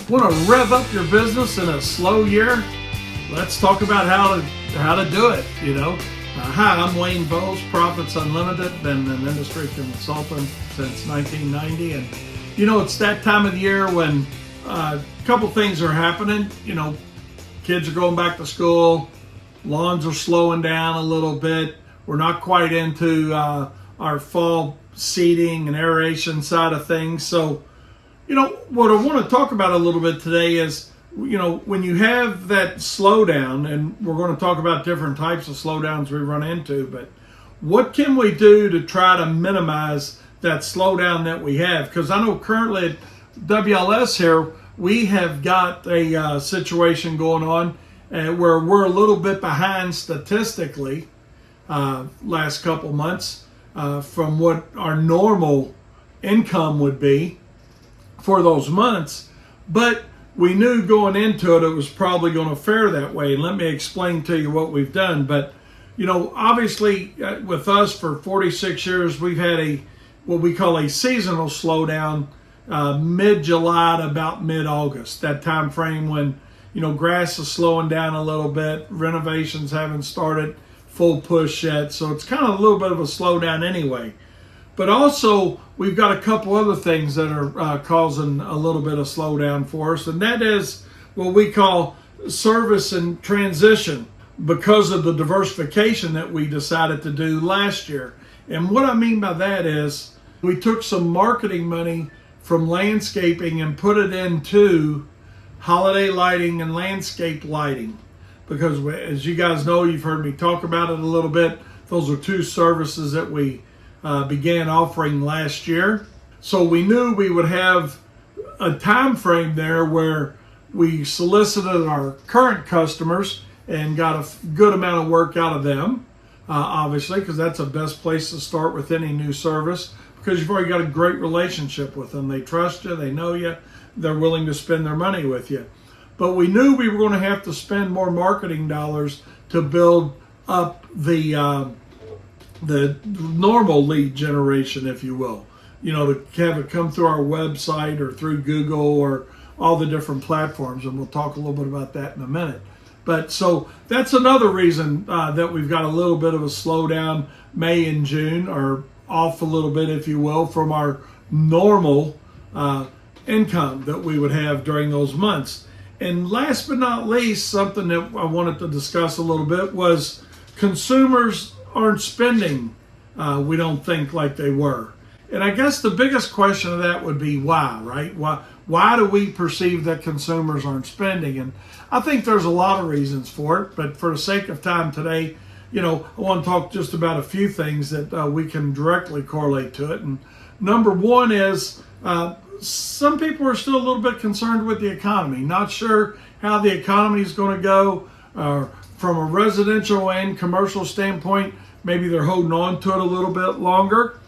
Want to rev up your business in a slow year? Let's talk about how to do it. Hi, I'm Wayne Bowles, Profits Unlimited. Been an industry consultant since 1990, and it's that time of the year when a couple things are happening. Kids are going back to school, lawns are slowing down a little bit. We're not quite into our fall seeding and aeration side of things. So, what I want to talk about a little bit today is, when you have that slowdown, and we're going to talk about different types of slowdowns we run into, but what can we do to try to minimize that slowdown that we have? Because I know currently at WLS here, we have got a situation going on where we're a little bit behind statistically last couple months from what our normal income would be for those months, but we knew going into it was probably going to fare that way. And let me explain to you what we've done. But obviously with us for 46 years, we've had what we call a seasonal slowdown mid-July to about mid-August, that time frame when grass is slowing down a little bit, renovations haven't started full push yet, so it's kind of a little bit of a slowdown anyway. But also, we've got a couple other things that are causing a little bit of slowdown for us, and that is what we call service and transition, because of the diversification that we decided to do last year. And what I mean by that is we took some marketing money from landscaping and put it into holiday lighting and landscape lighting, because as you guys know, you've heard me talk about it a little bit, those are two services that we began offering last year. So we knew we would have a time frame there where we solicited our current customers and got a good amount of work out of them, obviously, because that's the best place to start with any new service, because you've already got a great relationship with them. They trust you, they know you, they're willing to spend their money with you. But we knew we were going to have to spend more marketing dollars to build up the normal lead generation, if you will, to have it come through our website or through Google or all the different platforms. And we'll talk a little bit about that in a minute. But so that's another reason that we've got a little bit of a slowdown. May and June are off a little bit, if you will, from our normal income that we would have during those months. And last but not least, something that I wanted to discuss a little bit was consumers aren't spending, we don't think, like they were. And I guess the biggest question of that would be why, right? Why do we perceive that consumers aren't spending? And I think there's a lot of reasons for it, but for the sake of time today, I want to talk just about a few things that we can directly correlate to it. And number one is some people are still a little bit concerned with the economy, not sure how the economy is going to go. From a residential and commercial standpoint, maybe they're holding on to it a little bit longer.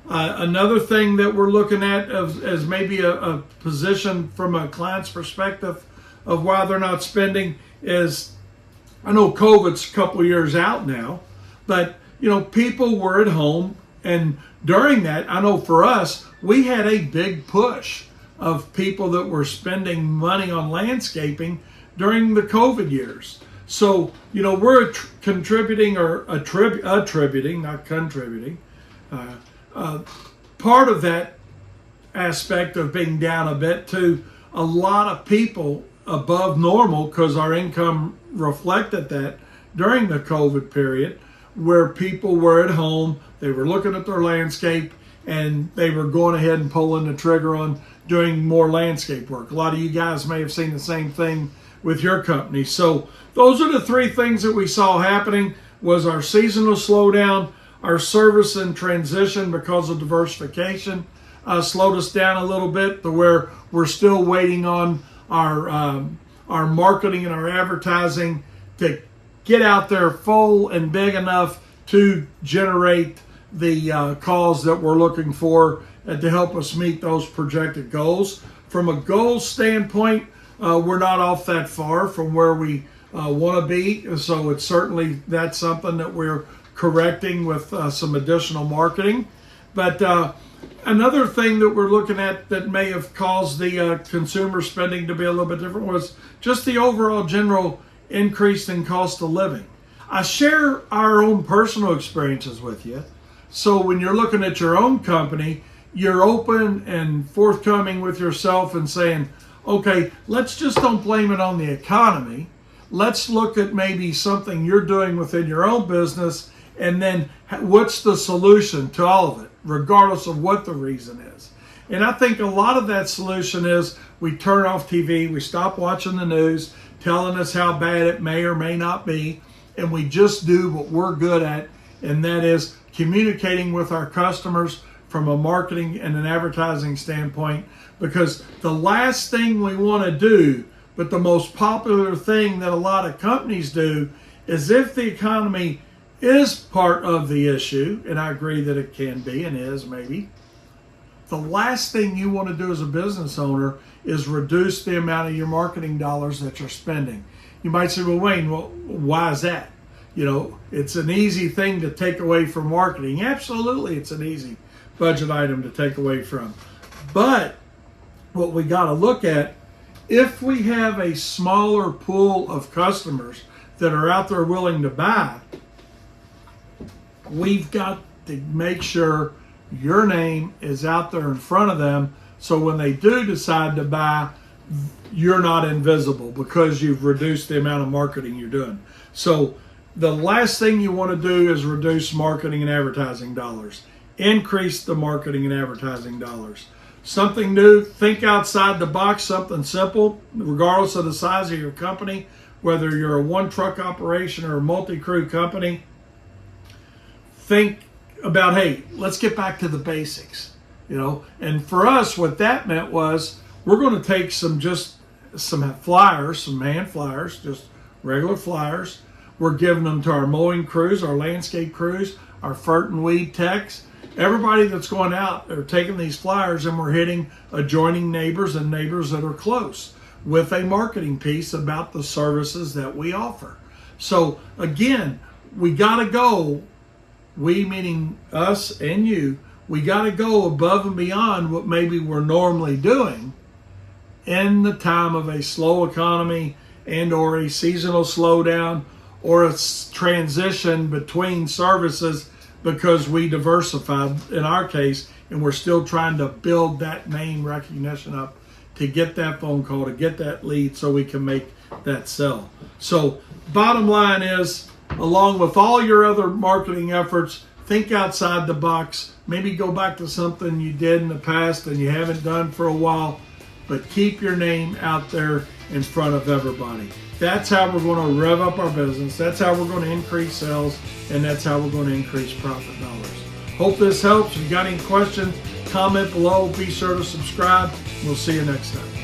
Another thing that we're looking at as maybe a position from a client's perspective of why they're not spending is, I know COVID's a couple of years out now, but people were at home, and during that, I know for us, we had a big push of people that were spending money on landscaping during the COVID years. So, we're contributing or attributing, not contributing, part of that aspect of being down a bit to a lot of people above normal, because our income reflected that during the COVID period, where people were at home, they were looking at their landscape, and they were going ahead and pulling the trigger on doing more landscape work. A lot of you guys may have seen the same thing with your company. So those are the three things that we saw happening: was our seasonal slowdown, our service and transition because of diversification slowed us down a little bit to where we're still waiting on our marketing and our advertising to get out there full and big enough to generate the calls that we're looking for to help us meet those projected goals. From a goals standpoint, we're not off that far from where we want to be. So it's certainly, that's something that we're correcting with some additional marketing. But Another thing that we're looking at that may have caused the consumer spending to be a little bit different was just the overall general increase in cost of living. I share our own personal experiences with you. So when you're looking at your own company, you're open and forthcoming with yourself and saying, okay, let's just don't blame it on the economy. Let's look at maybe something you're doing within your own business, and then what's the solution to all of it, regardless of what the reason is. And I think a lot of that solution is we turn off TV, we stop watching the news, telling us how bad it may or may not be, and we just do what we're good at, and that is communicating with our customers from a marketing and an advertising standpoint, because the last thing we want to do, but the most popular thing that a lot of companies do, is if the economy is part of the issue, and I agree that it can be and is maybe, the last thing you want to do as a business owner is reduce the amount of your marketing dollars that you're spending. You might say, well, Wayne, well, why is that? You know, it's an easy thing to take away from marketing. Absolutely, it's an easy budget item to take away from. But what we got to look at, if we have a smaller pool of customers that are out there willing to buy, we've got to make sure your name is out there in front of them, so when they do decide to buy, you're not invisible because you've reduced the amount of marketing you're doing. So the last thing you want to do is reduce marketing and advertising dollars. Increase the marketing and advertising dollars. Something new, think outside the box, something simple, regardless of the size of your company, whether you're a one-truck operation or a multi-crew company. Think about, hey, let's get back to the basics, you know. And for us, what that meant was we're going to take some flyers, some hand flyers, just regular flyers. We're giving them to our mowing crews, our landscape crews, our fert and weed techs. Everybody that's going out, they're taking these flyers, and we're hitting adjoining neighbors and neighbors that are close with a marketing piece about the services that we offer. So again, we got to go, we meaning us and you, we got to go above and beyond what maybe we're normally doing in the time of a slow economy and or a seasonal slowdown or a transition between services, because we diversified in our case, and we're still trying to build that name recognition up to get that phone call, to get that lead, so we can make that sell. So bottom line is, along with all your other marketing efforts, think outside the box. Maybe go back to something you did in the past and you haven't done for a while, but keep your name out there in front of everybody. That's how we're going to rev up our business. That's how we're going to increase sales, and that's how we're going to increase profit dollars. Hope this helps. If you got any questions, comment below. Be sure to subscribe. We'll see you next time.